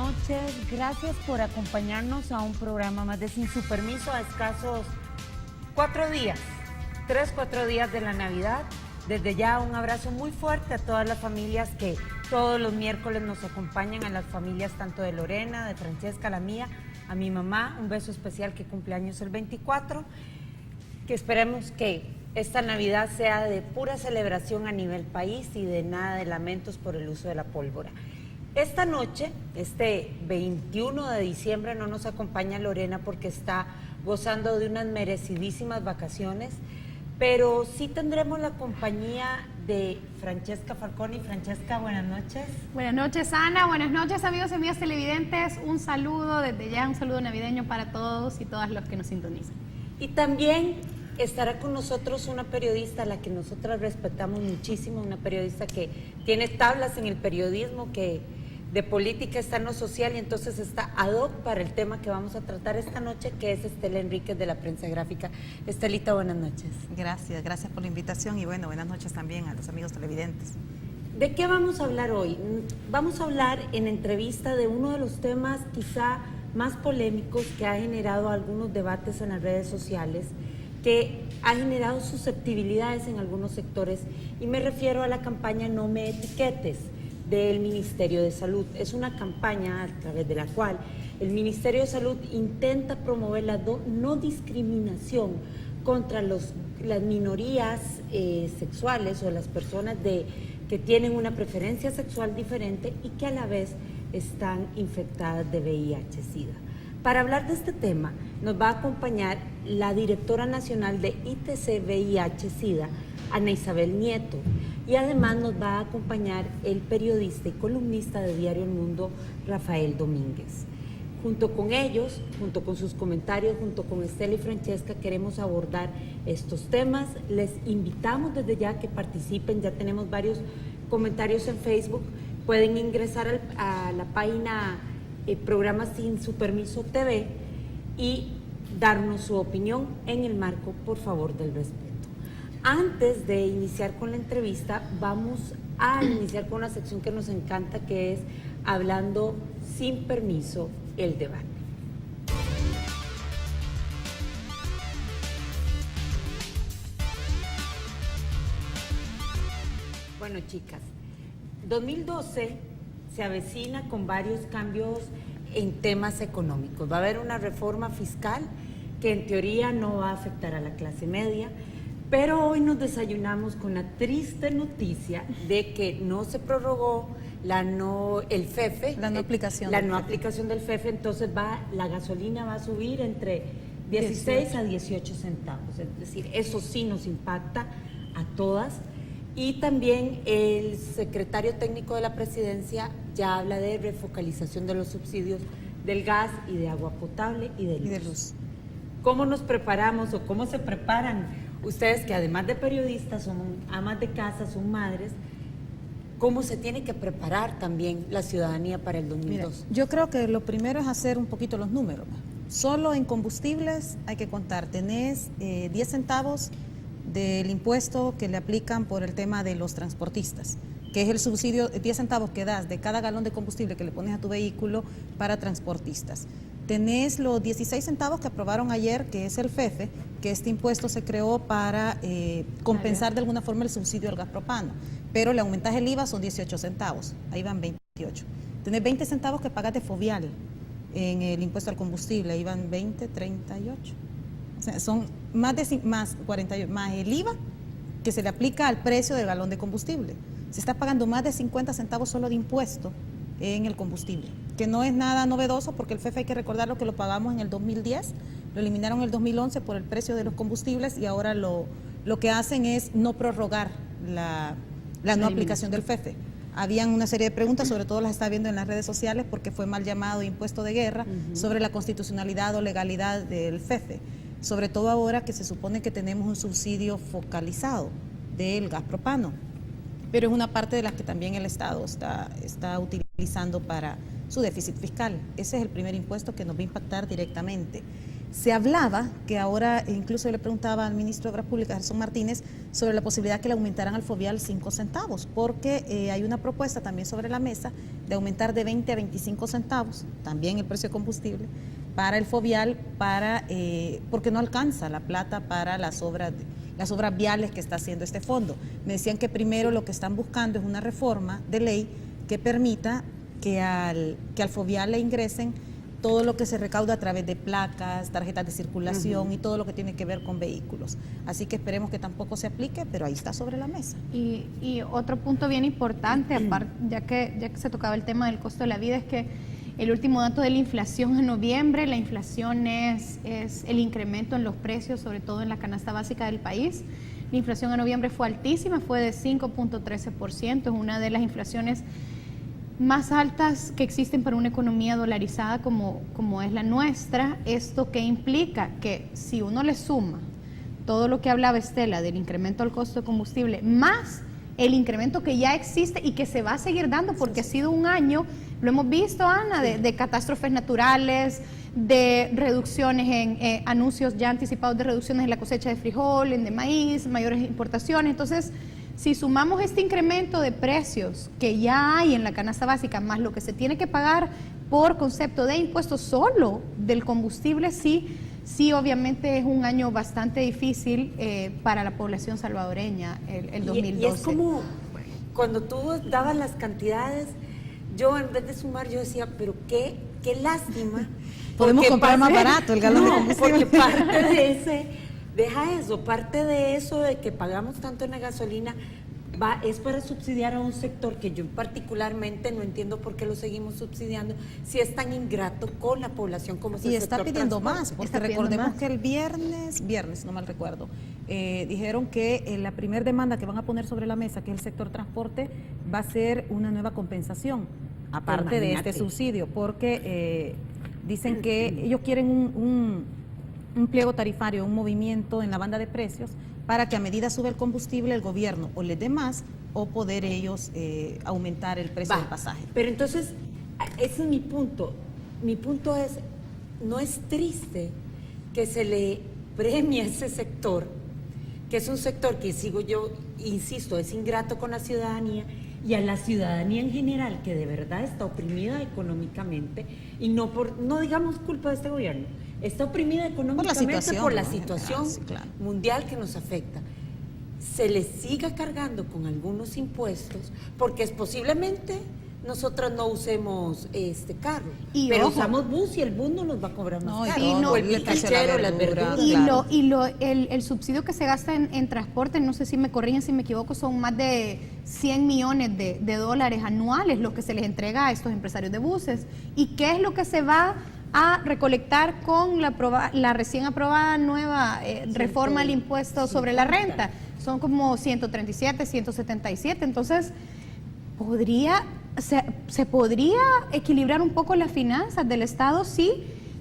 noches. Gracias por acompañarnos a un programa más de Sin Su Permiso a escasos 4 días, 4 días de la Navidad. Desde ya un abrazo muy fuerte a todas las familias que todos los miércoles nos acompañan, a las familias tanto de Lorena, de Francesca, la mía, a mi mamá, un beso especial que cumple años el 24, que esperemos que esta Navidad sea de pura celebración a nivel país y de nada de lamentos por el uso de la pólvora. Esta noche, este 21 de diciembre, no nos acompaña Lorena porque está gozando de unas merecidísimas vacaciones, pero sí tendremos la compañía de Francesca Falconi. Francesca, buenas noches. Buenas noches, Ana. Buenas noches, amigos y amigas televidentes. Un saludo desde ya, un saludo navideño para todos y todas los que nos sintonizan. Y también estará con nosotros una periodista a la que nosotras respetamos muchísimo, una periodista que tiene tablas en el periodismo, que de política está en lo social y entonces está ad hoc para el tema que vamos a tratar esta noche, que es Estela Enríquez de la Prensa Gráfica. Estelita, buenas noches. Gracias por la invitación y bueno, buenas noches también a los amigos televidentes. ¿De qué vamos a hablar hoy? Vamos a hablar en entrevista de uno de los temas quizá más polémicos que ha generado algunos debates en las redes sociales, que ha generado susceptibilidades en algunos sectores, y me refiero a la campaña No Me Etiquetes del Ministerio de Salud. Es una campaña a través de la cual el Ministerio de Salud intenta promover la no discriminación contra las minorías sexuales o las personas que tienen una preferencia sexual diferente y que a la vez están infectadas de VIH-Sida. Para hablar de este tema nos va a acompañar la directora nacional de ITC VIH-Sida, Ana Isabel Nieto, y además nos va a acompañar el periodista y columnista de Diario El Mundo, Rafael Domínguez. Junto con ellos, junto con sus comentarios, junto con Estela y Francesca, queremos abordar estos temas. Les invitamos desde ya a que participen, ya tenemos varios comentarios en Facebook, pueden ingresar a la página Programa Sin Su Permiso TV y darnos su opinión en el marco, por favor, del respeto. Antes de iniciar con la entrevista, vamos a iniciar con una sección que nos encanta, que es Hablando Sin Permiso, el debate. Bueno, chicas, 2012 se avecina con varios cambios en temas económicos. Va a haber una reforma fiscal que en teoría no va a afectar a la clase media, pero hoy nos desayunamos con la triste noticia de que no se prorrogó el FEFE, la no aplicación del FEFE, entonces la gasolina va a subir entre 16 a 18 centavos, es decir, eso sí nos impacta a todas. Y también el secretario técnico de la presidencia ya habla de refocalización de los subsidios del gas y de agua potable y de luz. ¿Cómo nos preparamos o cómo se preparan ustedes, que además de periodistas son amas de casa, son madres? ¿Cómo se tiene que preparar también la ciudadanía para el 2002? Mira, yo creo que lo primero es hacer un poquito los números. Solo en combustibles hay que contar, tenés 10 centavos del impuesto que le aplican por el tema de los transportistas, que es el subsidio, 10 centavos que das de cada galón de combustible que le pones a tu vehículo para transportistas. Tenés los 16 centavos que aprobaron ayer, que es el FEFE, que este impuesto se creó para compensar de alguna forma el subsidio al gas propano, pero le aumentás el IVA, son 18 centavos, ahí van 28. Tenés 20 centavos que pagas de fovial en el impuesto al combustible, ahí van 20, 38. O sea, son más 48, más el IVA que se le aplica al precio del galón de combustible. Se está pagando más de 50 centavos solo de impuesto en el combustible, que no es nada novedoso porque el FEFE hay que recordarlo que lo pagamos en el 2010, lo eliminaron en el 2011 por el precio de los combustibles y ahora lo que hacen es no prorrogar la no aplicación del FEFE. Habían una serie de preguntas, sobre todo las está viendo en las redes sociales porque fue mal llamado impuesto de guerra, sobre la constitucionalidad o legalidad del FEFE, sobre todo ahora que se supone que tenemos un subsidio focalizado del gas propano, pero es una parte de las que también el Estado está utilizando para su déficit fiscal. Ese es el primer impuesto que nos va a impactar directamente. Se hablaba que ahora, incluso le preguntaba al ministro de Obras Públicas, Gerson Martínez, sobre la posibilidad que le aumentaran al fovial 5 centavos, porque hay una propuesta también sobre la mesa de aumentar de 20 a 25 centavos, también el precio de combustible, para el fovial, porque no alcanza la plata para las obras viales que está haciendo este fondo. Me decían que primero lo que están buscando es una reforma de ley que permita que al fovial le ingresen todo lo que se recauda a través de placas, tarjetas de circulación y todo lo que tiene que ver con vehículos. Así que esperemos que tampoco se aplique, pero ahí está sobre la mesa. Y otro punto bien importante, aparte, ya que se tocaba el tema del costo de la vida, es que el último dato de la inflación en noviembre, la inflación es el incremento en los precios, sobre todo en la canasta básica del país. La inflación en noviembre fue altísima, fue de 5.13%, es una de las inflaciones más altas que existen para una economía dolarizada como es la nuestra. ¿Esto qué implica? Que si uno le suma todo lo que hablaba Estela del incremento del costo de combustible, más el incremento que ya existe y que se va a seguir dando porque ha sido un año, lo hemos visto, Ana, de catástrofes naturales, de reducciones en anuncios ya anticipados de reducciones en la cosecha de frijol, de maíz, mayores importaciones. Entonces, si sumamos este incremento de precios que ya hay en la canasta básica, más lo que se tiene que pagar por concepto de impuestos solo del combustible, sí, obviamente es un año bastante difícil para la población salvadoreña, el 2012. Y es como cuando tú dabas las cantidades, yo en vez de sumar, yo decía, pero qué lástima. Podemos comprar más barato el galón de combustible. Porque parte de eso de que pagamos tanto en la gasolina, es para subsidiar a un sector que yo particularmente no entiendo por qué lo seguimos subsidiando si es tan ingrato con la población como es el sector está pidiendo transporte. más, porque recordemos que el viernes, no mal recuerdo, dijeron que la primera demanda que van a poner sobre la mesa, que es el sector transporte, va a ser una nueva compensación, aparte de este subsidio, porque dicen que ellos quieren un pliego tarifario, un movimiento en la banda de precios para que a medida sube el combustible el gobierno o les dé más o poder ellos aumentar el precio del pasaje. Pero entonces, ese es mi punto. Mi punto es, no es triste que se le premie a ese sector, que es un sector que insisto, es ingrato con la ciudadanía y a la ciudadanía en general, que de verdad está oprimida económicamente y no digamos culpa de este gobierno. Está oprimida económicamente por la situación mundial que nos afecta. Se les siga cargando con algunos impuestos porque posiblemente nosotros no usemos carro, pero usamos bus y el bus no nos va a cobrar más caro. O el picachero, las verduras. El subsidio que se gasta en transporte, no sé si me corrigen si me equivoco, son más de 100 millones de dólares anuales lo que se les entrega a estos empresarios de buses. ¿Y qué es lo que se va a recolectar con la recién aprobada nueva reforma al impuesto sobre la renta? Son como 137, 177, entonces se podría equilibrar un poco las finanzas del Estado si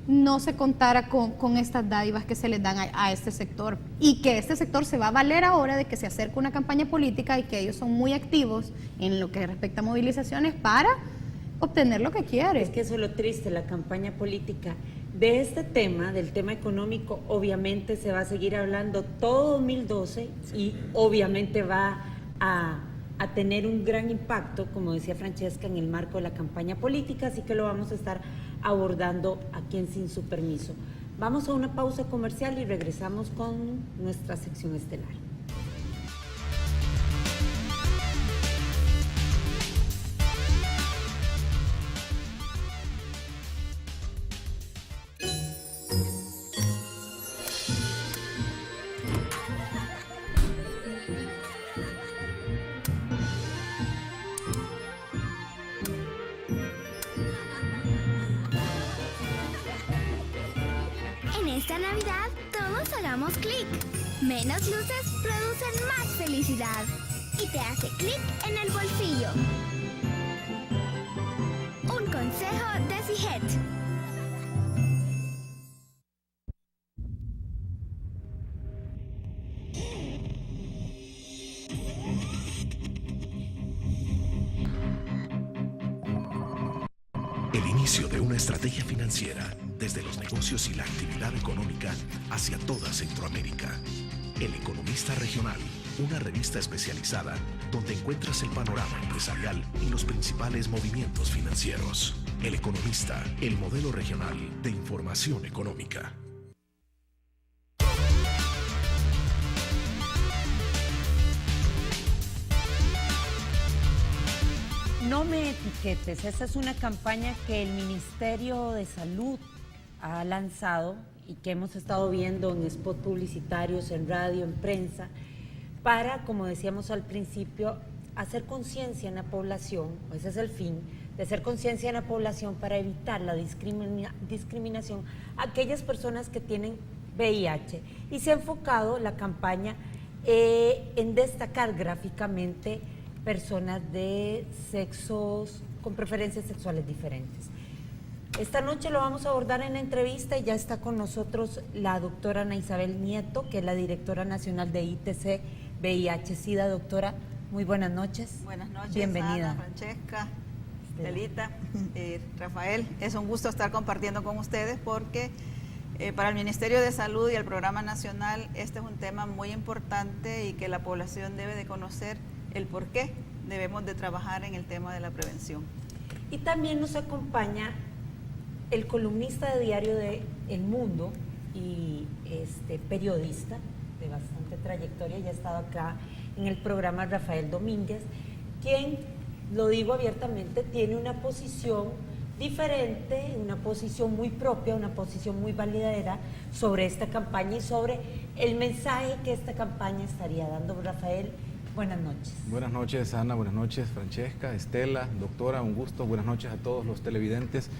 no se contara con estas dádivas que se les dan a este sector, y que este sector se va a valer ahora de que se acerca una campaña política y que ellos son muy activos en lo que respecta a movilizaciones para obtener lo que quiere. Es que eso es lo triste, la campaña política. De este tema, del tema económico, obviamente se va a seguir hablando todo 2012 y obviamente va a tener un gran impacto, como decía Francesca, en el marco de la campaña política, así que lo vamos a estar abordando aquí en Sin Su Permiso. Vamos a una pausa comercial y regresamos con nuestra sección estelar. Esta Navidad todos hagamos clic. Menos luces producen más felicidad y te hace clic en el bolsillo. Un consejo de CIGET. El inicio de una estrategia financiera desde los negocios y la actividad económica hacia toda Centroamérica. El Economista Regional, una revista especializada donde encuentras el panorama empresarial y los principales movimientos financieros. El Economista, el modelo regional de información económica. No me etiquetes, esa es una campaña que el Ministerio de Salud ha lanzado y que hemos estado viendo en spots publicitarios, en radio, en prensa, para, como decíamos al principio, hacer conciencia en la población, ese es el fin, de hacer conciencia en la población para evitar la discriminación a aquellas personas que tienen VIH. Y se ha enfocado la campaña en destacar gráficamente personas de sexos con preferencias sexuales diferentes. Esta noche lo vamos a abordar en la entrevista y ya está con nosotros la doctora Ana Isabel Nieto, que es la directora nacional de ITC VIH-Sida. Doctora, muy buenas noches. Buenas noches, bienvenida. Ana, Francesca, Estelita, Rafael. Es un gusto estar compartiendo con ustedes porque para el Ministerio de Salud y el Programa Nacional este es un tema muy importante y que la población debe de conocer el por qué debemos de trabajar en el tema de la prevención. Y también nos acompaña el columnista de diario de El Mundo y periodista de bastante trayectoria, ya ha estado acá en el programa, Rafael Domínguez, quien, lo digo abiertamente, tiene una posición diferente, una posición muy propia, una posición muy validadera sobre esta campaña y sobre el mensaje que esta campaña estaría dando. Rafael, buenas noches. Buenas noches, Ana, buenas noches, Francesca, Estela, doctora, un gusto, buenas noches a todos los televidentes.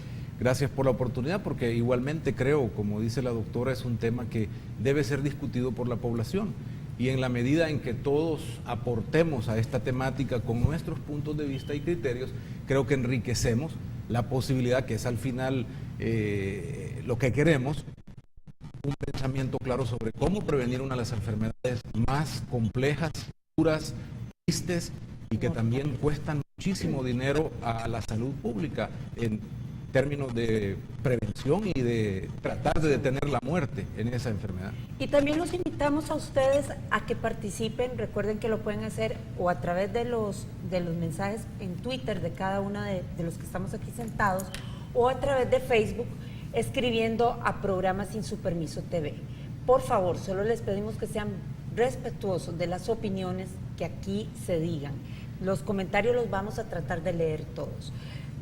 Gracias por la oportunidad, porque igualmente creo, como dice la doctora, es un tema que debe ser discutido por la población. Y en la medida en que todos aportemos a esta temática con nuestros puntos de vista y criterios, creo que enriquecemos la posibilidad, que es al final lo que queremos, un pensamiento claro sobre cómo prevenir una de las enfermedades más complejas, duras, tristes y que también cuestan muchísimo dinero a la salud pública en términos de prevención y de tratar de detener la muerte en esa enfermedad. Y también los invitamos a ustedes a que participen. Recuerden que lo pueden hacer o a través de los mensajes en Twitter de cada uno de los que estamos aquí sentados, o a través de Facebook escribiendo a Programa Sin Su Permiso TV. Por favor, solo les pedimos que sean respetuosos de las opiniones que aquí se digan. Los comentarios los vamos a tratar de leer todos.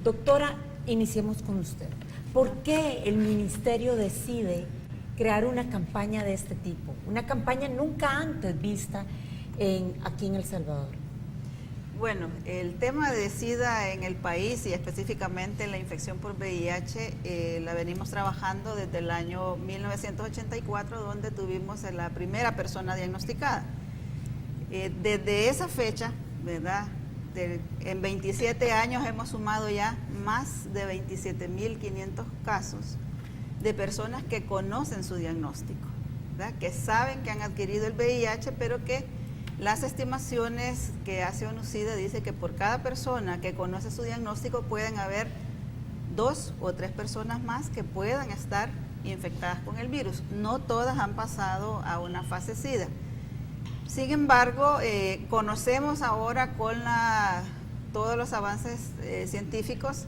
Doctora, iniciemos con usted. ¿Por qué el ministerio decide crear una campaña de este tipo? Una campaña nunca antes vista aquí en El Salvador. Bueno, el tema de SIDA en el país y específicamente la infección por VIH la venimos trabajando desde el año 1984, donde tuvimos a la primera persona diagnosticada. Desde esa fecha, ¿verdad? En 27 años hemos sumado ya más de 27.500 casos de personas que conocen su diagnóstico, ¿verdad? Que saben que han adquirido el VIH, pero que las estimaciones que hace ONU-SIDA dice que por cada persona que conoce su diagnóstico pueden haber 2 o 3 personas más que puedan estar infectadas con el virus. No todas han pasado a una fase SIDA. Sin embargo, conocemos ahora con todos los avances científicos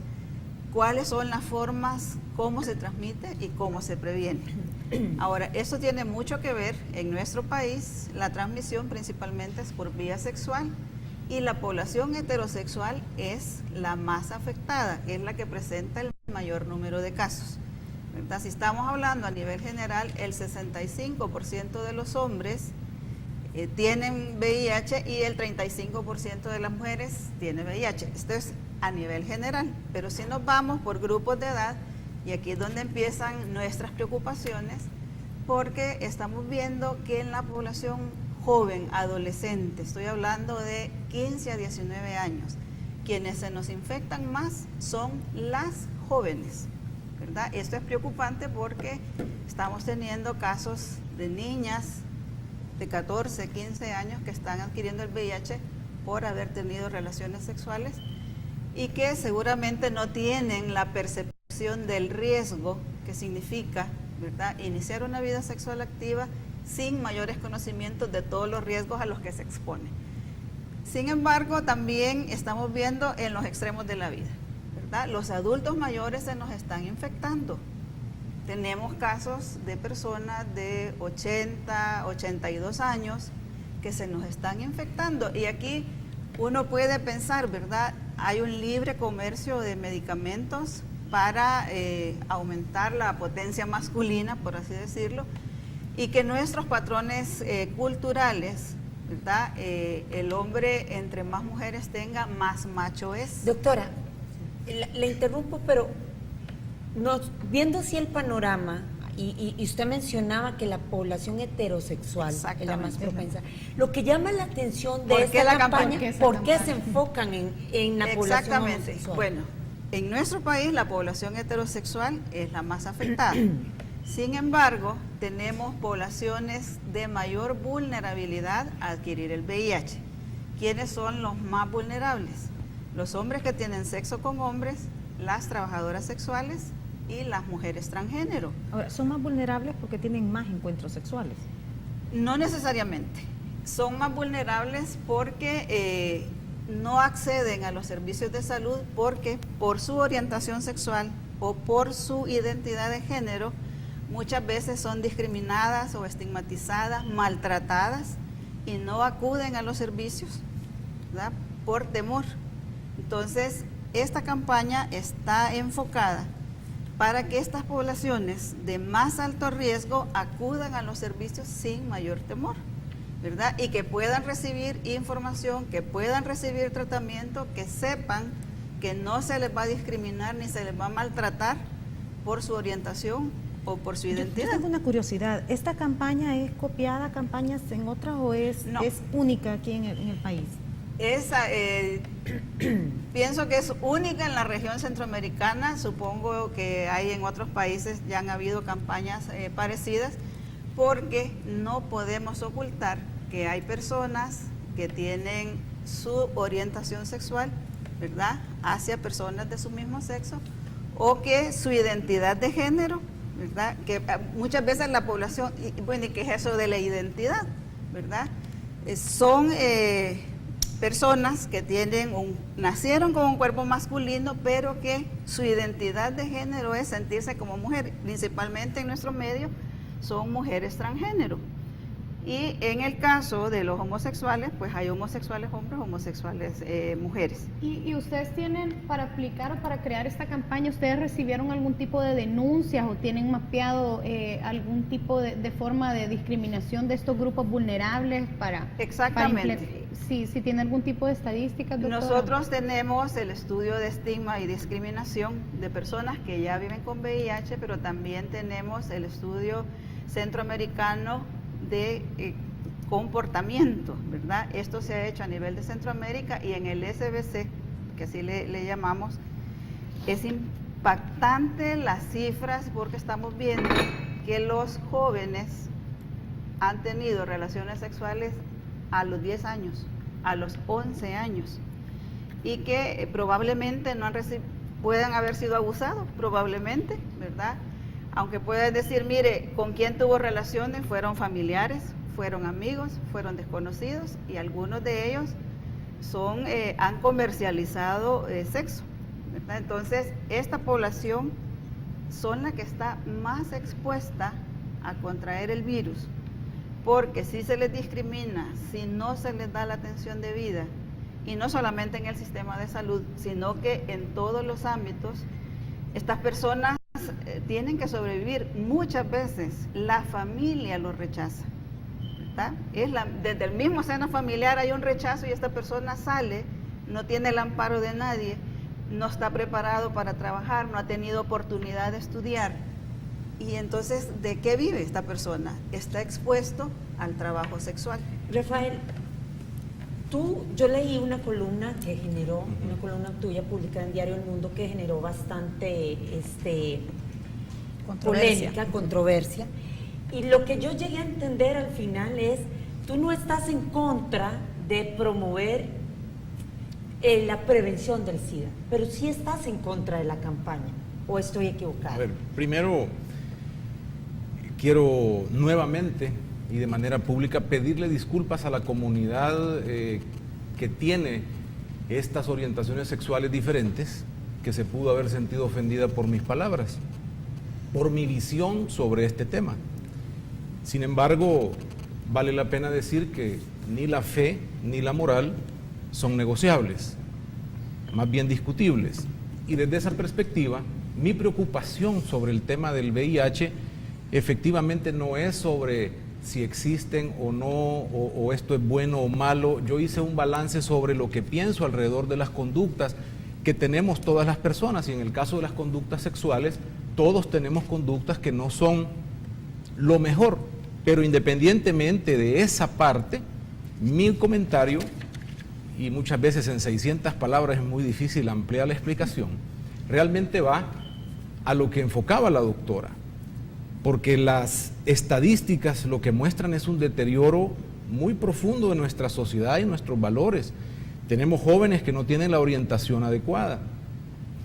cuáles son las formas, cómo se transmite y cómo se previene. Ahora, eso tiene mucho que ver en nuestro país. La transmisión principalmente es por vía sexual y la población heterosexual es la más afectada, es la que presenta el mayor número de casos, ¿verdad? Si estamos hablando a nivel general, el 65% de los hombres tienen VIH y el 35% de las mujeres tienen VIH. Esto es a nivel general, pero si nos vamos por grupos de edad, y aquí es donde empiezan nuestras preocupaciones, porque estamos viendo que en la población joven, adolescente, estoy hablando de 15 a 19 años, quienes se nos infectan más son las jóvenes, ¿verdad? Esto es preocupante porque estamos teniendo casos de niñas de 14, 15 años que están adquiriendo el VIH por haber tenido relaciones sexuales y que seguramente no tienen la percepción percepción del riesgo que significa, ¿verdad?, iniciar una vida sexual activa sin mayores conocimientos de todos los riesgos a los que se expone. Sin embargo, también estamos viendo en los extremos de la vida, ¿verdad? Los adultos mayores se nos están infectando. Tenemos casos de personas de 80, 82 años que se nos están infectando. Y aquí uno puede pensar, ¿verdad? Hay un libre comercio de medicamentos para aumentar la potencia masculina, por así decirlo, y que nuestros patrones culturales, ¿verdad? El hombre, entre más mujeres tenga, más macho es. Doctora, le interrumpo, pero viendo así el panorama, y usted mencionaba que la población heterosexual es la más propensa. Lo que llama la atención de esta campaña, ¿por qué se enfocan en la población homosexual? Bueno, en nuestro país la población heterosexual es la más afectada. Sin embargo, tenemos poblaciones de mayor vulnerabilidad a adquirir el VIH. ¿Quiénes son los más vulnerables? Los hombres que tienen sexo con hombres, las trabajadoras sexuales y las mujeres transgénero. Ahora, ¿son más vulnerables porque tienen más encuentros sexuales? No necesariamente. Son más vulnerables porque no acceden a los servicios de salud porque por su orientación sexual o por su identidad de género muchas veces son discriminadas o estigmatizadas, maltratadas y no acuden a los servicios, ¿verdad?, por temor. Entonces, esta campaña está enfocada para que estas poblaciones de más alto riesgo acudan a los servicios sin mayor temor, ¿verdad? Y que puedan recibir información, que puedan recibir tratamiento, que sepan que no se les va a discriminar ni se les va a maltratar por su orientación o por su identidad. Yo tengo una curiosidad, ¿esta campaña es copiada a campañas en otras o es única aquí en el país? Pienso que es única en la región centroamericana, supongo que hay en otros países, ya han habido campañas parecidas, porque no podemos ocultar que hay personas que tienen su orientación sexual, ¿verdad?, hacia personas de su mismo sexo, o que su identidad de género, ¿verdad?, que muchas veces la población, bueno, ¿y qué es eso de la identidad?, ¿verdad? Son personas que nacieron con un cuerpo masculino, pero que su identidad de género es sentirse como mujer. Principalmente en nuestro medio son mujeres transgénero. Y en el caso de los homosexuales, pues hay homosexuales hombres, homosexuales mujeres. ¿Y ustedes tienen, para aplicar o para crear esta campaña, ustedes recibieron algún tipo de denuncias o tienen mapeado algún tipo de forma de discriminación de estos grupos vulnerables para... Exactamente. Si tiene algún tipo de estadísticas, doctora. Nosotros tenemos el estudio de estigma y discriminación de personas que ya viven con VIH, pero también tenemos el estudio centroamericano de comportamiento, ¿verdad? Esto se ha hecho a nivel de Centroamérica y en el SBC, que así le llamamos, es impactante las cifras porque estamos viendo que los jóvenes han tenido relaciones sexuales a los 10 años, a los 11 años y que probablemente puedan haber sido abusados, probablemente, ¿verdad? Aunque puedes decir, mire, ¿con quién tuvo relaciones? Fueron familiares, fueron amigos, fueron desconocidos y algunos de ellos han comercializado sexo, ¿verdad? Entonces, esta población son la que está más expuesta a contraer el virus, porque si se les discrimina, si no se les da la atención debida, y no solamente en el sistema de salud, sino que en todos los ámbitos, estas personas tienen que sobrevivir. Muchas veces la familia los rechaza, ¿verdad? Desde el mismo seno familiar hay un rechazo y esta persona sale, no tiene el amparo de nadie, no está preparado para trabajar, no ha tenido oportunidad de estudiar. Y entonces, ¿de qué vive esta persona? Está expuesto al trabajo sexual. Rafael, yo leí una columna una columna tuya publicada en Diario El Mundo que generó bastante polémica, controversia. Y lo que yo llegué a entender al final es, tú no estás en contra de promover la prevención del SIDA, pero sí estás en contra de la campaña. ¿O estoy equivocada? A ver, primero quiero nuevamente y de manera pública pedirle disculpas a la comunidad que tiene estas orientaciones sexuales diferentes, que se pudo haber sentido ofendida por mis palabras, por mi visión sobre este tema. Sin embargo, vale la pena decir que ni la fe ni la moral son negociables, más bien discutibles. Y desde esa perspectiva, mi preocupación sobre el tema del VIH efectivamente no es sobre si existen o no, o esto es bueno o malo. Yo hice un balance sobre lo que pienso alrededor de las conductas que tenemos todas las personas, y en el caso de las conductas sexuales, todos tenemos conductas que no son lo mejor, pero independientemente de esa parte, mi comentario, y muchas veces en 600 palabras es muy difícil ampliar la explicación, realmente va a lo que enfocaba la doctora, porque las estadísticas lo que muestran es un deterioro muy profundo de nuestra sociedad y nuestros valores. Tenemos jóvenes que no tienen la orientación adecuada.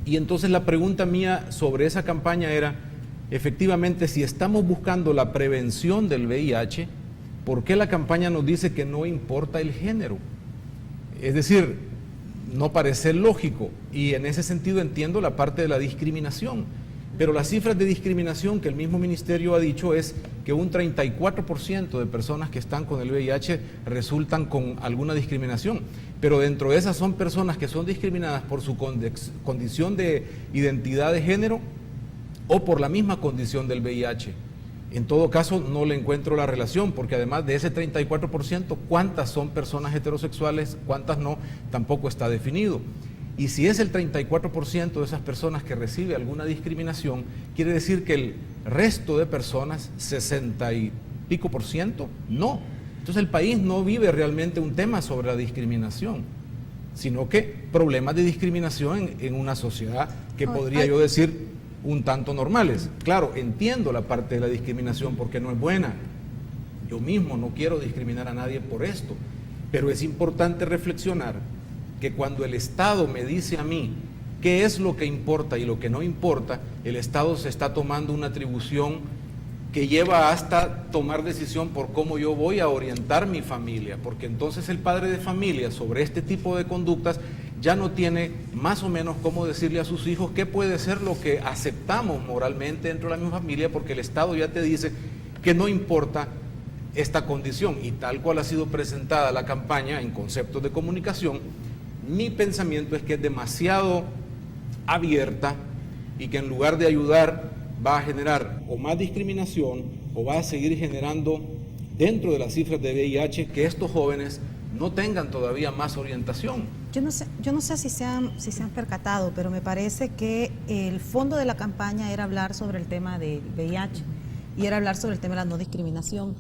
Y entonces la pregunta mía sobre esa campaña era, efectivamente, si estamos buscando la prevención del VIH, ¿por qué la campaña nos dice que no importa el género? Es decir, no parece lógico, y en ese sentido entiendo la parte de la discriminación. Pero las cifras de discriminación que el mismo ministerio ha dicho es que un 34% de personas que están con el VIH resultan con alguna discriminación. Pero dentro de esas son personas que son discriminadas por su condición de identidad de género o por la misma condición del VIH. En todo caso, no le encuentro la relación, porque además de ese 34%, ¿cuántas son personas heterosexuales, cuántas no? Tampoco está definido. Y si es el 34% de esas personas que recibe alguna discriminación, quiere decir que el resto de personas, 60 y pico por ciento, no. Entonces el país no vive realmente un tema sobre la discriminación, sino que problemas de discriminación en una sociedad que podría yo decir un tanto normales. Claro, entiendo la parte de la discriminación porque no es buena. Yo mismo no quiero discriminar a nadie por esto, pero es importante reflexionar que cuando el Estado me dice a mí qué es lo que importa y lo que no importa, el Estado se está tomando una atribución que lleva hasta tomar decisión por cómo yo voy a orientar mi familia, porque entonces el padre de familia sobre este tipo de conductas ya no tiene más o menos cómo decirle a sus hijos qué puede ser lo que aceptamos moralmente dentro de la misma familia, porque el Estado ya te dice que no importa esta condición. Y tal cual ha sido presentada la campaña en conceptos de comunicación, mi pensamiento es que es demasiado abierta y que en lugar de ayudar va a generar o más discriminación o va a seguir generando dentro de las cifras de VIH que estos jóvenes no tengan todavía más orientación. Yo no sé si se han percatado, pero me parece que el fondo de la campaña era hablar sobre el tema del VIH y era hablar sobre el tema de la no discriminación.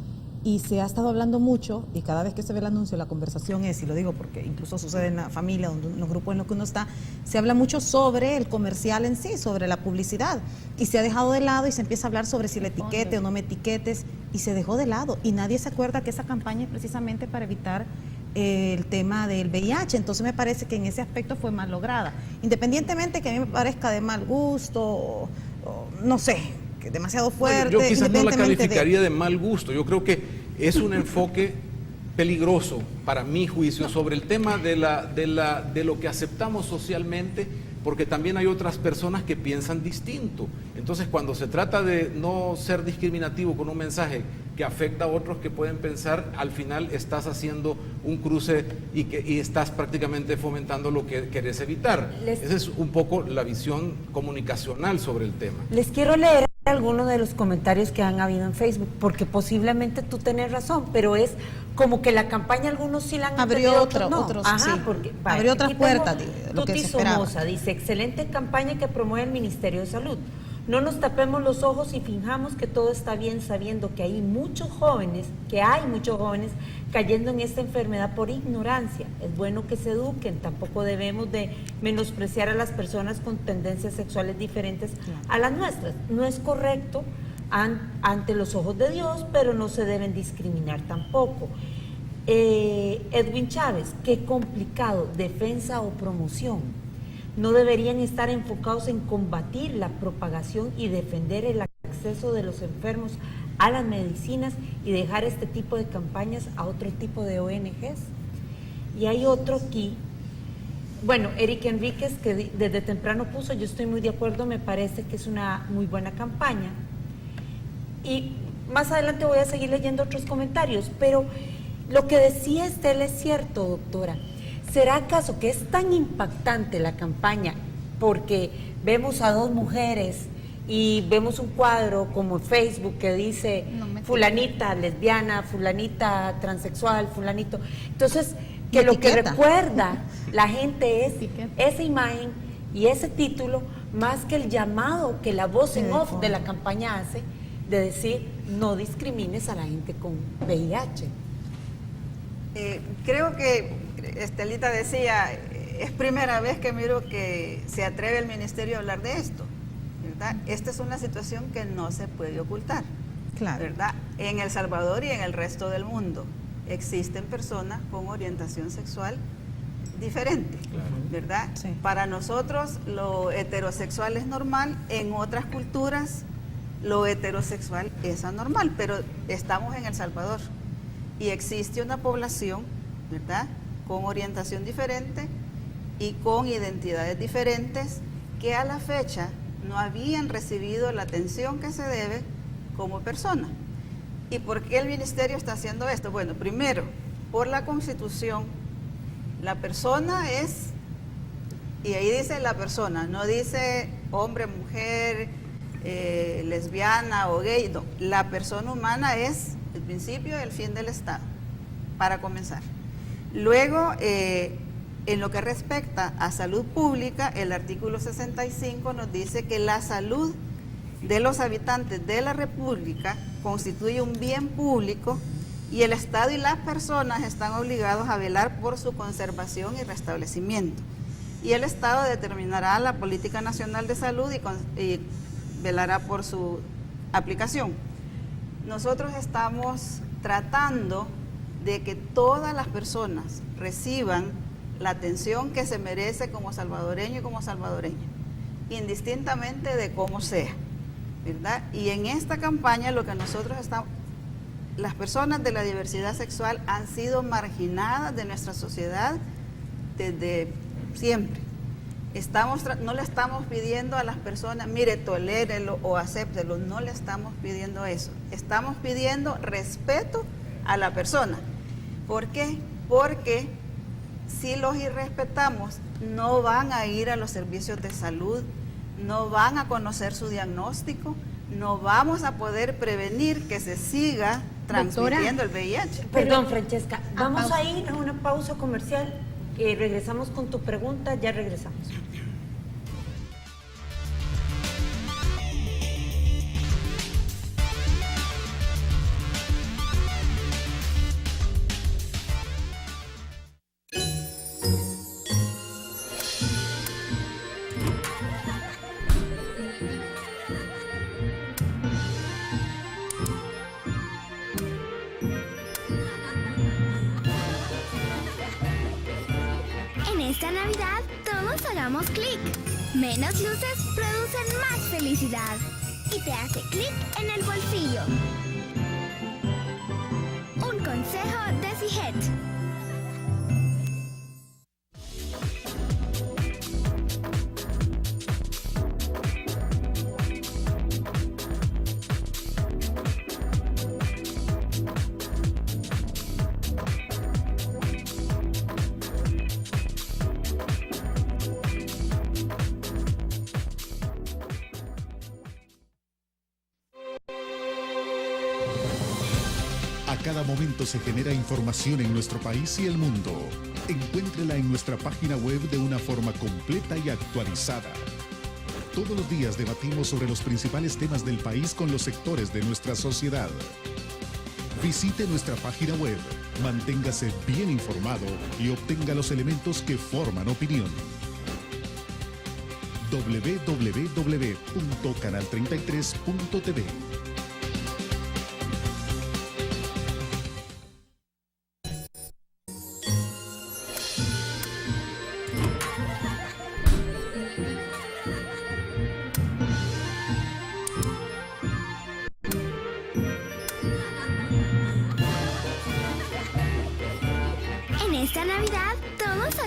Y se ha estado hablando mucho, y cada vez que se ve el anuncio, la conversación es, y lo digo porque incluso sucede en la familia, en los grupos en los que uno está, se habla mucho sobre el comercial en sí, sobre la publicidad, y se ha dejado de lado y se empieza a hablar sobre si le etiquete o no me etiquetes, y se dejó de lado, y nadie se acuerda que esa campaña es precisamente para evitar el tema del VIH. Entonces me parece que en ese aspecto fue mal lograda, independientemente que a mí me parezca de mal gusto, o no sé, que demasiado fuerte. Yo quizás no la calificaría de mal gusto, yo creo que es un enfoque peligroso para mi juicio sobre el tema de lo que aceptamos socialmente, porque también hay otras personas que piensan distinto. Entonces, cuando se trata de no ser discriminativo con un mensaje que afecta a otros que pueden pensar, al final estás haciendo un cruce y estás prácticamente fomentando lo que querés evitar. Esa es un poco la visión comunicacional sobre el tema. Les quiero leer algunos de los comentarios que han habido en Facebook, porque posiblemente tú tenés razón, pero es como que la campaña algunos sí la han abrió otros no. otros, Ajá, sí. porque abrió otras puertas de lo que se esperaba. Somoza dice, excelente campaña que promueve el Ministerio de Salud. No nos tapemos los ojos y fijamos que todo está bien, sabiendo que hay muchos jóvenes cayendo en esta enfermedad por ignorancia. Es bueno que se eduquen, tampoco debemos de menospreciar a las personas con tendencias sexuales diferentes a las nuestras. No es correcto ante los ojos de Dios, pero no se deben discriminar tampoco. Edwin Chávez, qué complicado, defensa o promoción. no deberían estar enfocados en combatir la propagación y defender el acceso de los enfermos a las medicinas y dejar este tipo de campañas a otro tipo de ONGs. Y hay otro aquí, bueno, Eric Enríquez, que desde temprano puso, yo estoy muy de acuerdo, me parece que es una muy buena campaña. Y más adelante voy a seguir leyendo otros comentarios, pero lo que decía Estela es cierto, doctora. ¿Será acaso que es tan impactante la campaña porque vemos a dos mujeres y vemos un cuadro como Facebook que dice fulanita lesbiana, fulanita transexual, fulanito? Entonces, que lo que recuerda la gente es esa imagen y ese título, más que el llamado que la voz en off de la campaña hace de decir no discrimines a la gente con VIH. Creo que Estelita decía, es primera vez que miro que se atreve el ministerio a hablar de esto, ¿verdad? Esta es una situación que no se puede ocultar, Claro. ¿verdad? En El Salvador y en el resto del mundo existen personas con orientación sexual diferente, ¿verdad? Sí. Para nosotros lo heterosexual es normal, en otras culturas lo heterosexual es anormal, pero estamos en El Salvador y existe una población, ¿verdad?, con orientación diferente y con identidades diferentes que a la fecha no habían recibido la atención que se debe como persona. ¿Y por qué el ministerio está haciendo esto? Bueno, primero, por la Constitución, la persona es, y ahí dice la persona, no dice hombre, mujer, lesbiana o gay, no. La persona humana es el principio y el fin del Estado, para comenzar. Luego, en lo que respecta a salud pública, el artículo 65 nos dice que la salud de los habitantes de la República constituye un bien público y el Estado y las personas están obligados a velar por su conservación y restablecimiento. Y el Estado determinará la política nacional de salud y velará por su aplicación. Nosotros estamos tratando de que todas las personas reciban la atención que se merece como salvadoreño y como salvadoreña, indistintamente de cómo sea, ¿verdad? Y en esta campaña lo que nosotros estamos, las personas de la diversidad sexual han sido marginadas de nuestra sociedad desde siempre. No le estamos pidiendo a las personas, mire, tolérelo o acéptelo, no le estamos pidiendo eso. Estamos pidiendo respeto a la persona. ¿Por qué? Porque si los irrespetamos, no van a ir a los servicios de salud, no van a conocer su diagnóstico, no vamos a poder prevenir que se siga transmitiendo el VIH. Perdón, Francesca, vamos a ir a una pausa comercial. Regresamos con tu pregunta, ya regresamos. Esta Navidad todos hagamos clic. Menos luces producen más felicidad y te hace clic en el bolsillo. Un consejo de CIGET. A cada momento se genera información en nuestro país y el mundo. Encuéntrela en nuestra página web de una forma completa y actualizada. Todos los días debatimos sobre los principales temas del país con los sectores de nuestra sociedad. Visite nuestra página web, manténgase bien informado y obtenga los elementos que forman opinión. www.canal33.tv.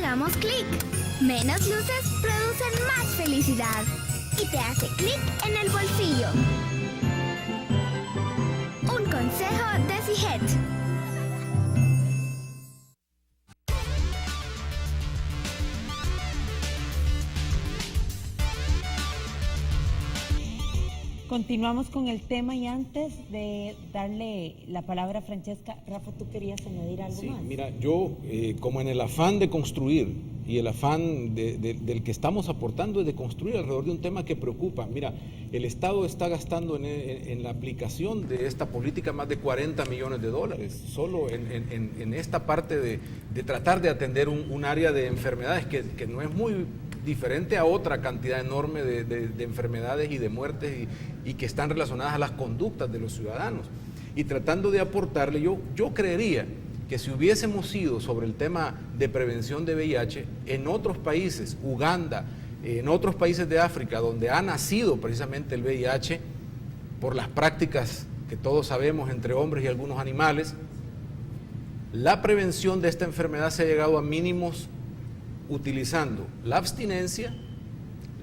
hagamos clic. Menos luces producen más felicidad y te hace clic en el bolsillo. Un consejo de CIGET. Continuamos con el tema y antes de darle la palabra a Francesca, Rafa, ¿tú querías añadir algo más? Mira, yo como en el afán de construir y el afán del que estamos aportando es de construir alrededor de un tema que preocupa. Mira, el Estado está gastando en la aplicación de esta política más de 40 millones de dólares, solo en esta parte de tratar de atender un área de enfermedades que no es muy diferente a otra cantidad enorme de enfermedades y de muertes y que están relacionadas a las conductas de los ciudadanos. Y tratando de aportarle, yo creería que si hubiésemos ido sobre el tema de prevención de VIH en otros países, Uganda, en otros países de África, donde ha nacido precisamente el VIH, por las prácticas que todos sabemos entre hombres y algunos animales, la prevención de esta enfermedad se ha llegado a mínimos utilizando la abstinencia,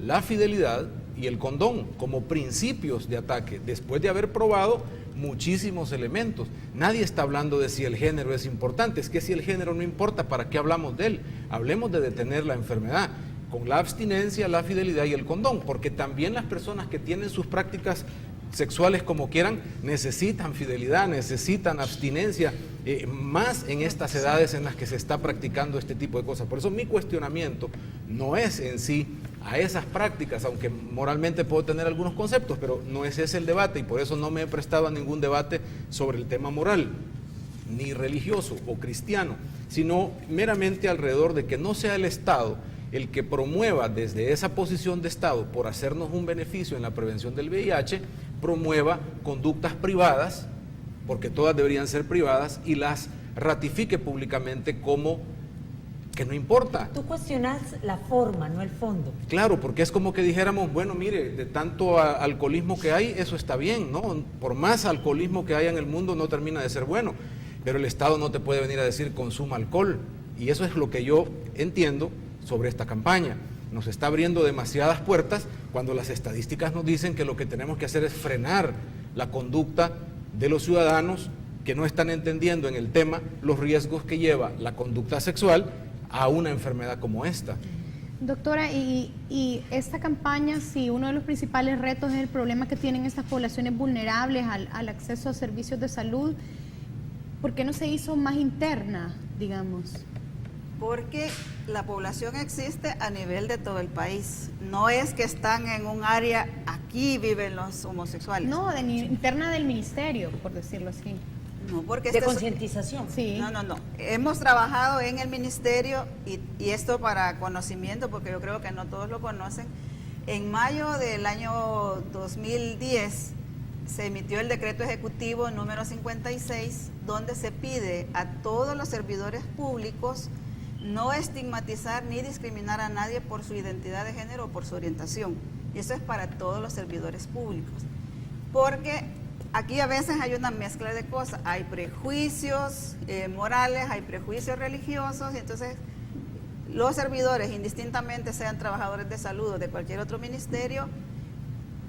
la fidelidad y el condón como principios de ataque, después de haber probado muchísimos elementos. Nadie está hablando de si el género es importante, es que si el género no importa, ¿para qué hablamos de él? Hablemos de detener la enfermedad con la abstinencia, la fidelidad y el condón, porque también las personas que tienen sus prácticas sexuales como quieran, necesitan fidelidad, necesitan abstinencia, más en estas edades en las que se está practicando este tipo de cosas. Por eso mi cuestionamiento no es en sí a esas prácticas, aunque moralmente puedo tener algunos conceptos, pero no es ese el debate y por eso no me he prestado a ningún debate sobre el tema moral, ni religioso o cristiano, sino meramente alrededor de que no sea el Estado el que promueva desde esa posición de Estado, por hacernos un beneficio en la prevención del VIH, promueva conductas privadas, porque todas deberían ser privadas, y las ratifique públicamente como que no importa. Tú cuestionas la forma, no el fondo. Claro, porque es como que dijéramos, bueno, mire, de tanto alcoholismo que hay, eso está bien, ¿no? Por más alcoholismo que haya en el mundo, no termina de ser bueno, pero el Estado no te puede venir a decir consuma alcohol, y eso es lo que yo entiendo sobre esta campaña. Nos está abriendo demasiadas puertas cuando las estadísticas nos dicen que lo que tenemos que hacer es frenar la conducta de los ciudadanos que no están entendiendo en el tema los riesgos que lleva la conducta sexual a una enfermedad como esta. Doctora, y esta campaña, si uno de los principales retos es el problema que tienen estas poblaciones vulnerables al acceso a servicios de salud, ¿por qué no se hizo más interna, digamos? Porque la población existe a nivel de todo el país. No es que están en un área, aquí viven los homosexuales. No, interna del ministerio, por decirlo así. No, porque de concientización. Sí. No. Hemos trabajado en el ministerio y esto para conocimiento, porque yo creo que no todos lo conocen. En mayo del año 2010 se emitió el decreto ejecutivo número 56, donde se pide a todos los servidores públicos no estigmatizar ni discriminar a nadie por su identidad de género o por su orientación. Y eso es para todos los servidores públicos. Porque aquí a veces hay una mezcla de cosas. Hay prejuicios morales, hay prejuicios religiosos, y entonces los servidores, indistintamente sean trabajadores de salud o de cualquier otro ministerio,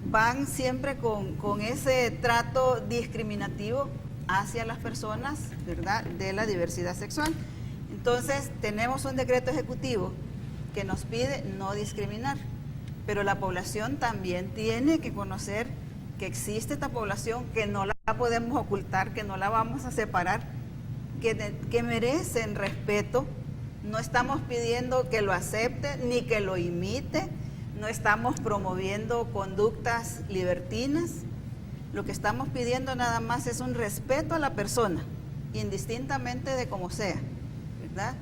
van siempre con ese trato discriminativo hacia las personas, ¿verdad?, de la diversidad sexual. Entonces, tenemos un decreto ejecutivo que nos pide no discriminar, pero la población también tiene que conocer que existe esta población, que no la podemos ocultar, que no la vamos a separar, que merecen respeto. No estamos pidiendo que lo acepte ni que lo imite, no estamos promoviendo conductas libertinas. Lo que estamos pidiendo nada más es un respeto a la persona, indistintamente de cómo sea, ¿verdad?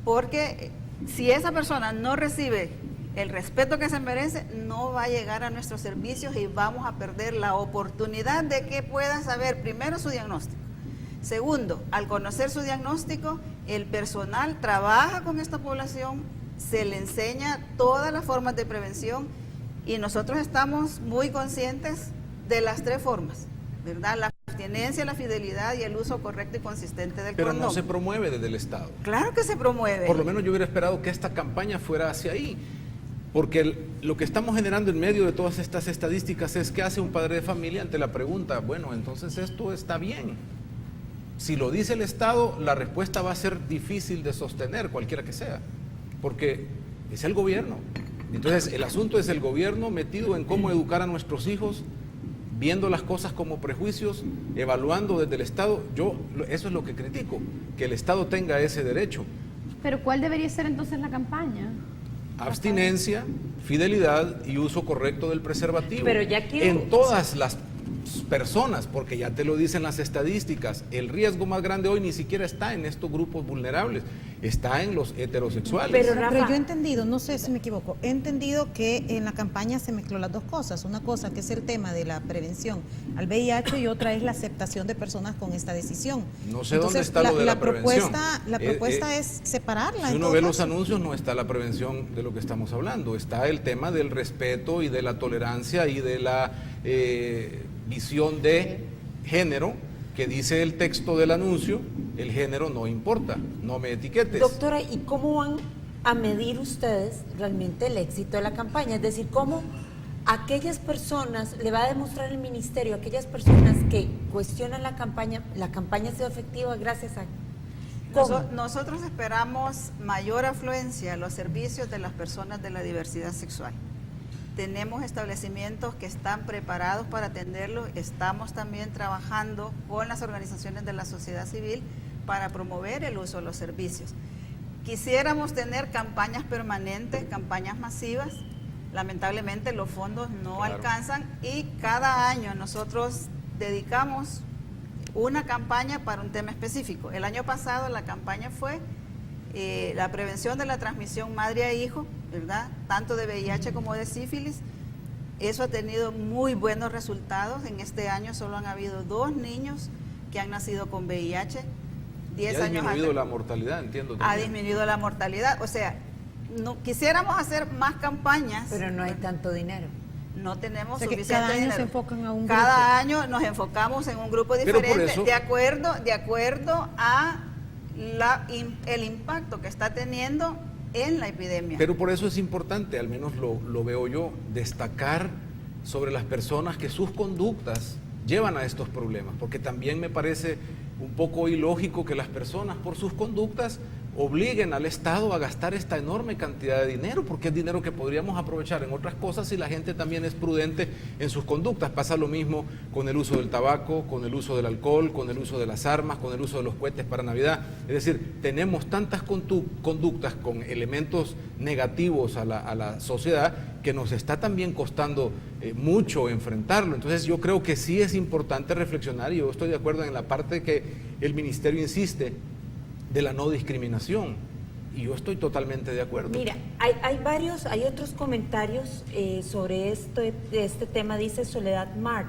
Porque si esa persona no recibe el respeto que se merece, no va a llegar a nuestros servicios y vamos a perder la oportunidad de que pueda saber primero su diagnóstico. Segundo, al conocer su diagnóstico, el personal trabaja con esta población, se le enseña todas las formas de prevención y nosotros estamos muy conscientes de las tres formas, ¿verdad? La abstinencia, abstinencia, la fidelidad y el uso correcto y consistente del Pero condón. no se promueve desde el Estado. Claro que se promueve. Por lo menos yo hubiera esperado que esta campaña fuera hacia ahí, porque lo que estamos generando en medio de todas estas estadísticas es que hace un padre de familia ante la pregunta, bueno, entonces esto está bien. Si lo dice el Estado, la respuesta va a ser difícil de sostener, cualquiera que sea, porque es el gobierno. Entonces el asunto es el gobierno metido en cómo educar a nuestros hijos, viendo las cosas como prejuicios, evaluando desde el Estado. Eso es lo que critico, que el Estado tenga ese derecho. Pero ¿cuál debería ser entonces la campaña? Abstinencia, fidelidad y uso correcto del preservativo. Pero ya quiero... En todas las personas, porque ya te lo dicen las estadísticas, el riesgo más grande hoy ni siquiera está en estos grupos vulnerables, está en los heterosexuales. Pero, Pero Rafa, yo he entendido, no sé si me equivoco, he entendido que en la campaña se mezcló las dos cosas. Una cosa que es el tema de la prevención al VIH y otra es la aceptación de personas con esta decisión. No sé dónde está lo de la prevención. La propuesta es separarla. Si en uno todo ve los caso. anuncios, no está la prevención de lo que estamos hablando, está el tema del respeto y de la tolerancia y de la visión de género, que dice el texto del anuncio, el género no importa, no me etiquetes. doctora, ¿y cómo van a medir ustedes realmente el éxito de la campaña? Es decir, ¿cómo aquellas personas, le va a demostrar el ministerio, aquellas personas que cuestionan la campaña ha sido efectiva gracias a... ¿Cómo? Nosotros esperamos mayor afluencia a los servicios de las personas de la diversidad sexual. Tenemos establecimientos que están preparados para atenderlo. Estamos también trabajando con las organizaciones de la sociedad civil para promover el uso de los servicios. Quisiéramos tener campañas permanentes, campañas masivas. Lamentablemente los fondos no alcanzan y cada año nosotros dedicamos una campaña para un tema específico. El año pasado la campaña fue la prevención de la transmisión madre a hijo, ¿verdad? Tanto de VIH como de sífilis. Eso ha tenido muy buenos resultados. En este año solo han habido 2 niños que han nacido con VIH. 10 ha años disminuido la mortalidad, entiendo. Ha disminuido la mortalidad. O sea, no quisiéramos hacer más campañas. Pero no hay tanto dinero. No tenemos O sea, que suficiente cada año dinero. se enfocan a un Cada grupo. año nos enfocamos en un grupo Pero por diferente, eso- de acuerdo a el impacto que está teniendo en la epidemia. Pero por eso es importante, al menos lo veo yo, destacar sobre las personas que sus conductas llevan a estos problemas, porque también me parece un poco ilógico que las personas por sus conductas obliguen al Estado a gastar esta enorme cantidad de dinero, porque es dinero que podríamos aprovechar en otras cosas si la gente también es prudente en sus conductas. Pasa lo mismo con el uso del tabaco, con el uso del alcohol, con el uso de las armas, con el uso de los cohetes para Navidad. Es decir, tenemos tantas conductas con elementos negativos a la sociedad que nos está también costando mucho enfrentarlo. Entonces yo creo que sí es importante reflexionar, y yo estoy de acuerdo en la parte que el ministerio insiste de la no discriminación, y yo estoy totalmente de acuerdo. Mira, hay otros comentarios sobre este tema, dice Soledad Mar.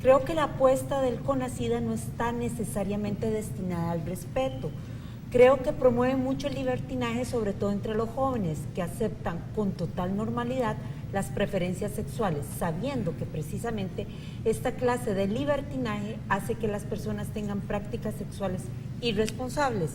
Creo que la apuesta del CONACYDA no está necesariamente destinada al respeto. Creo que promueve mucho el libertinaje, sobre todo entre los jóvenes, que aceptan con total normalidad las preferencias sexuales, sabiendo que precisamente esta clase de libertinaje hace que las personas tengan prácticas sexuales irresponsables.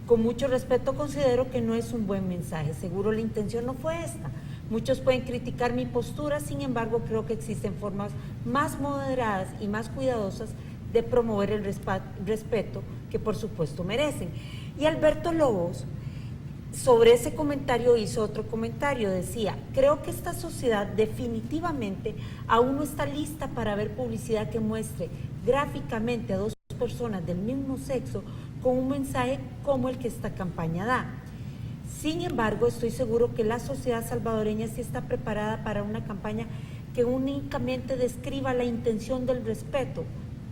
Con mucho respeto considero que no es un buen mensaje, seguro la intención no fue esta. Muchos pueden criticar mi postura, sin embargo creo que existen formas más moderadas y más cuidadosas de promover el respeto que por supuesto merecen. Y Alberto Lobos, sobre ese comentario hizo otro comentario, decía, creo que esta sociedad definitivamente aún no está lista para ver publicidad que muestre gráficamente a 2 personas del mismo sexo con un mensaje como el que esta campaña da. Sin embargo, estoy seguro que la sociedad salvadoreña sí está preparada para una campaña que únicamente describa la intención del respeto,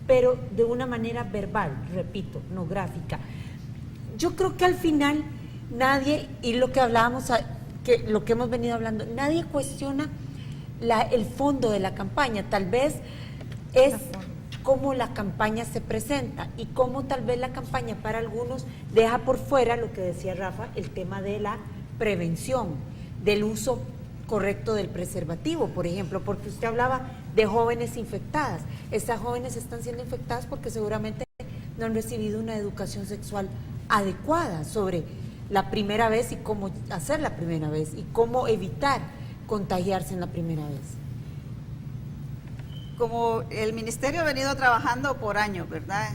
pero de una manera verbal, repito, no gráfica. Yo creo que al final nadie, y lo que hablábamos, lo que hemos venido hablando, nadie cuestiona el fondo de la campaña, tal vez es cómo la campaña se presenta y cómo tal vez la campaña para algunos deja por fuera lo que decía Rafa, el tema de la prevención, del uso correcto del preservativo, por ejemplo, porque usted hablaba de jóvenes infectadas. Estas jóvenes están siendo infectadas porque seguramente no han recibido una educación sexual adecuada sobre la primera vez y cómo hacer la primera vez y cómo evitar contagiarse en la primera vez. Como el ministerio ha venido trabajando por años, ¿verdad?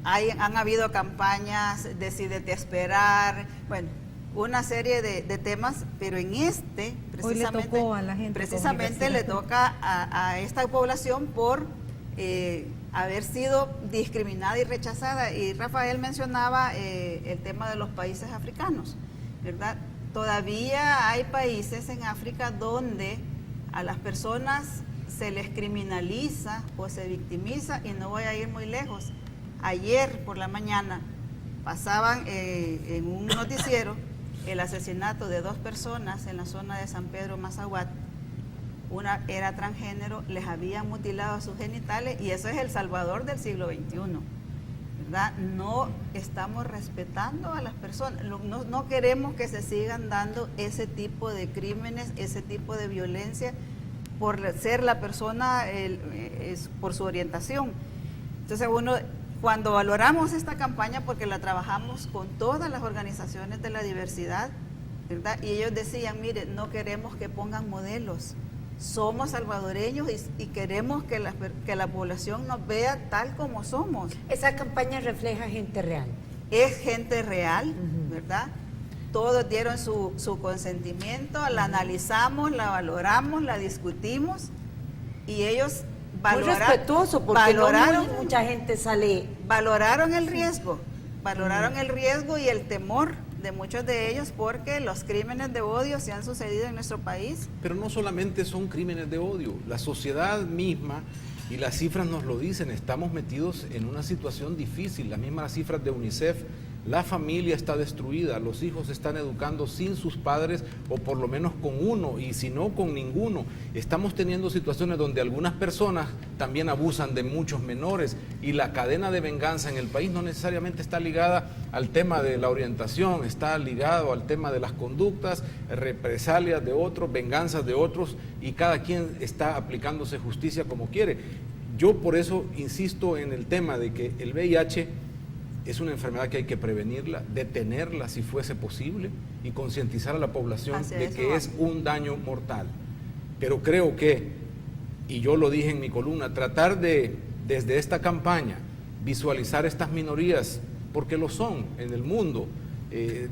Han habido campañas, Decídete a Esperar, bueno, una serie de temas, pero en este, precisamente, hoy le tocó a la gente precisamente le toca a esta población por haber sido discriminada y rechazada. Y Rafael mencionaba el tema de los países africanos, ¿verdad? Todavía hay países en África donde a las personas se les criminaliza o se victimiza, y no voy a ir muy lejos. Ayer por la mañana pasaban en un noticiero el asesinato de 2 personas en la zona de San Pedro Mazahuat. Una era transgénero, les habían mutilado sus genitales, y eso es El Salvador del siglo XXI, ¿verdad? No estamos respetando a las personas, no queremos que se sigan dando ese tipo de crímenes, ese tipo de violencia por ser la persona, por su orientación. Entonces cuando valoramos esta campaña, porque la trabajamos con todas las organizaciones de la diversidad, ¿verdad? Y ellos decían, mire, no queremos que pongan modelos, somos salvadoreños y queremos que la población nos vea tal como somos. Esa campaña refleja gente real. Es gente real, ¿verdad? Todos dieron su consentimiento, la analizamos, la valoramos, la discutimos, y ellos muy respetuoso, porque mucha gente sale. Valoraron el riesgo, y el temor de muchos de ellos, porque los crímenes de odio se han sucedido en nuestro país. Pero no solamente son crímenes de odio, la sociedad misma, y las cifras nos lo dicen, estamos metidos en una situación difícil. Las mismas cifras de UNICEF, la familia está destruida, los hijos se están educando sin sus padres, o por lo menos con uno, y si no, con ninguno. Estamos teniendo situaciones donde algunas personas también abusan de muchos menores, y la cadena de venganza en el país no necesariamente está ligada al tema de la orientación, está ligado al tema de las conductas, represalias de otros, venganzas de otros, y cada quien está aplicándose justicia como quiere. Yo por eso insisto en el tema de que el VIH es una enfermedad que hay que prevenirla, detenerla si fuese posible, y concientizar a la población de que es un daño mortal. Pero creo que, y yo lo dije en mi columna, tratar de, desde esta campaña, visualizar estas minorías, porque lo son en el mundo,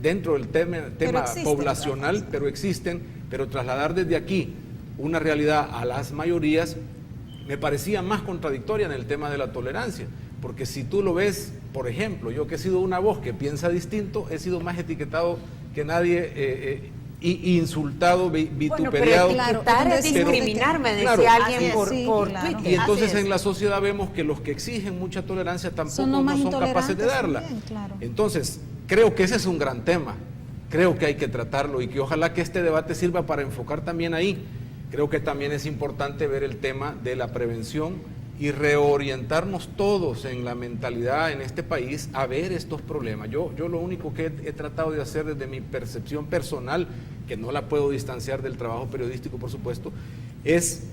dentro del tema poblacional, pero existen, pero trasladar desde aquí una realidad a las mayorías, me parecía más contradictoria en el tema de la tolerancia. Porque si tú lo ves, por ejemplo, yo que he sido una voz que piensa distinto, he sido más etiquetado que nadie, insultado, vituperado. Bueno, pero etiquetar es discriminar, me decía alguien por Twitter. Y entonces en la sociedad vemos que los que exigen mucha tolerancia tampoco no son capaces de darla. También, claro. Entonces, creo que ese es un gran tema. Creo que hay que tratarlo, y que ojalá que este debate sirva para enfocar también ahí. Creo que también es importante ver el tema de la prevención y reorientarnos todos en la mentalidad en este país a ver estos problemas. Yo lo único que he tratado de hacer desde mi percepción personal, que no la puedo distanciar del trabajo periodístico, por supuesto, es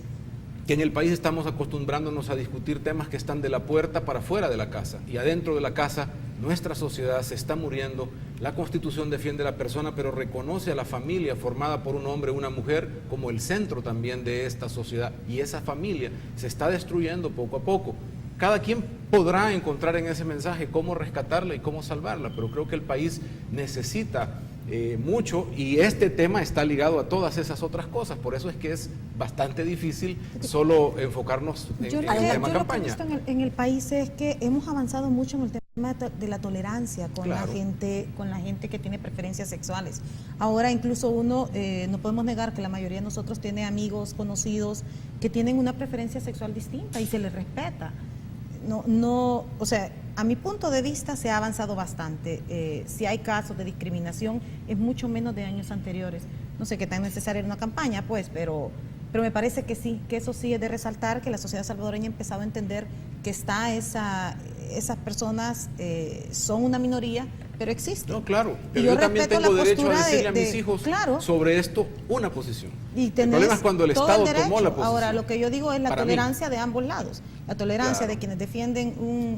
que en el país estamos acostumbrándonos a discutir temas que están de la puerta para fuera de la casa, y adentro de la casa nuestra sociedad se está muriendo. La Constitución defiende a la persona, pero reconoce a la familia formada por un hombre o una mujer como el centro también de esta sociedad, y esa familia se está destruyendo poco a poco. Cada quien podrá encontrar en ese mensaje cómo rescatarla y cómo salvarla, pero creo que el país necesita mucho, y este tema está ligado a todas esas otras cosas. Por eso es que es bastante difícil solo enfocarnos en el tema campaña. Lo que he visto en el país es que hemos avanzado mucho en el tema de la tolerancia con la gente que tiene preferencias sexuales. Ahora incluso no podemos negar que la mayoría de nosotros tiene amigos, conocidos que tienen una preferencia sexual distinta y se les respeta. O sea, a mi punto de vista se ha avanzado bastante. Si hay casos de discriminación, es mucho menos de años anteriores. No sé qué tan necesaria era una campaña, pues, pero me parece que sí, que eso sí es de resaltar, que la sociedad salvadoreña ha empezado a entender que esas personas son una minoría, pero existe. No, claro, Y pero yo yo también respeto tengo la derecho a postura decirle a mis hijos claro, sobre esto una posición. y El tenés problema es cuando el todo Estado derecho. tomó la posición. Ahora, lo que yo digo es la Para mí. tolerancia de ambos lados, la tolerancia Claro. de quienes defienden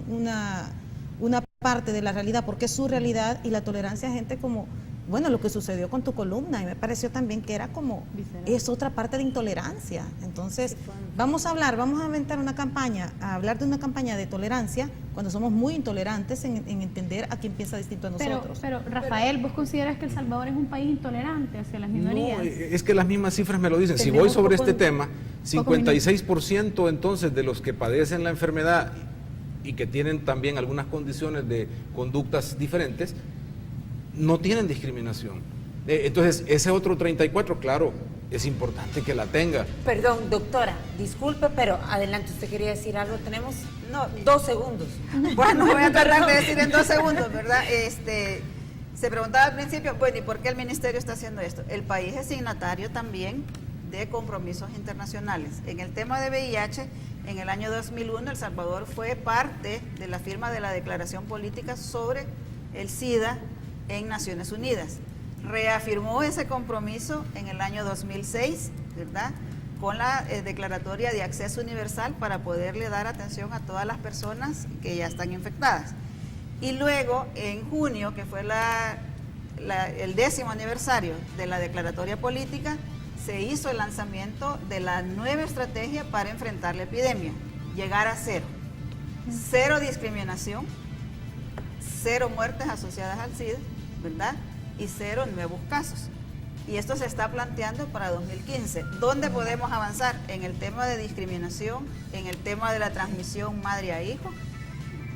una parte de la realidad porque es su realidad, y la tolerancia a gente como, bueno, lo que sucedió con tu columna, y me pareció también que era como, es otra parte de intolerancia. Entonces, vamos a aventar una campaña, a hablar de una campaña de tolerancia cuando somos muy intolerantes en entender a quién piensa distinto a nosotros. Pero Rafael, ¿vos consideras que El Salvador es un país intolerante hacia las minorías? No, es que las mismas cifras me lo dicen. Si Tenemos voy sobre poco- este tema, 56% entonces de los que padecen la enfermedad y que tienen también algunas condiciones de conductas diferentes, no tienen discriminación. Entonces, ese otro 34, claro, es importante que la tenga. Perdón, doctora, disculpe, pero adelante, usted quería decir algo. Tenemos 2 segundos. Bueno, voy a tratar de decir en 2 segundos, ¿verdad? Se preguntaba al principio, bueno, ¿y por qué el ministerio está haciendo esto? El país es signatario también de compromisos internacionales. En el tema de VIH, en el año 2001, El Salvador fue parte de la firma de la Declaración Política sobre el SIDA en Naciones Unidas. Reafirmó ese compromiso en el año 2006, ¿verdad?, con la declaratoria de acceso universal para poderle dar atención a todas las personas que ya están infectadas. Y luego, en junio, que fue el 10º aniversario de la declaratoria política, se hizo el lanzamiento de la nueva estrategia para enfrentar la epidemia, llegar a cero. Cero discriminación, 0 muertes asociadas al SIDA, ¿verdad?, y 0 nuevos casos. Y esto se está planteando para 2015. ¿Dónde podemos avanzar? En el tema de discriminación, en el tema de la transmisión madre a hijo.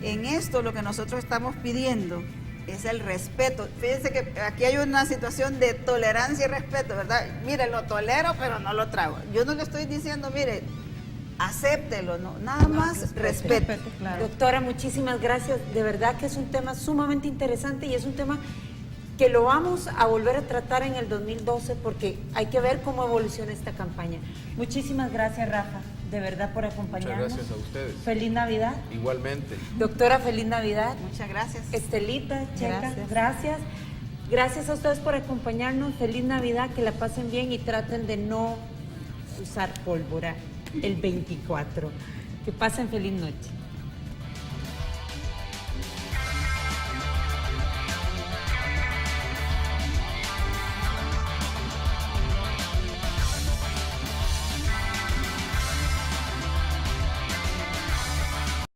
En esto lo que nosotros estamos pidiendo es el respeto. Fíjense que aquí hay una situación de tolerancia y respeto, ¿verdad? Mire, lo tolero, pero no lo trago. Yo no le estoy diciendo, mire, acéptelo, no, nada más respeto. Claro. Doctora, muchísimas gracias. De verdad que es un tema sumamente interesante y es un tema que lo vamos a volver a tratar en el 2012 porque hay que ver cómo evoluciona esta campaña. Muchísimas gracias, Rafa, de verdad, por acompañarnos. Muchas gracias a ustedes. Feliz Navidad. Igualmente. Doctora, feliz Navidad. Muchas gracias. Estelita, Checa, Gracias. gracias. Gracias a ustedes por acompañarnos. Feliz Navidad, que la pasen bien y traten de no usar pólvora el 24. Que pasen feliz noche.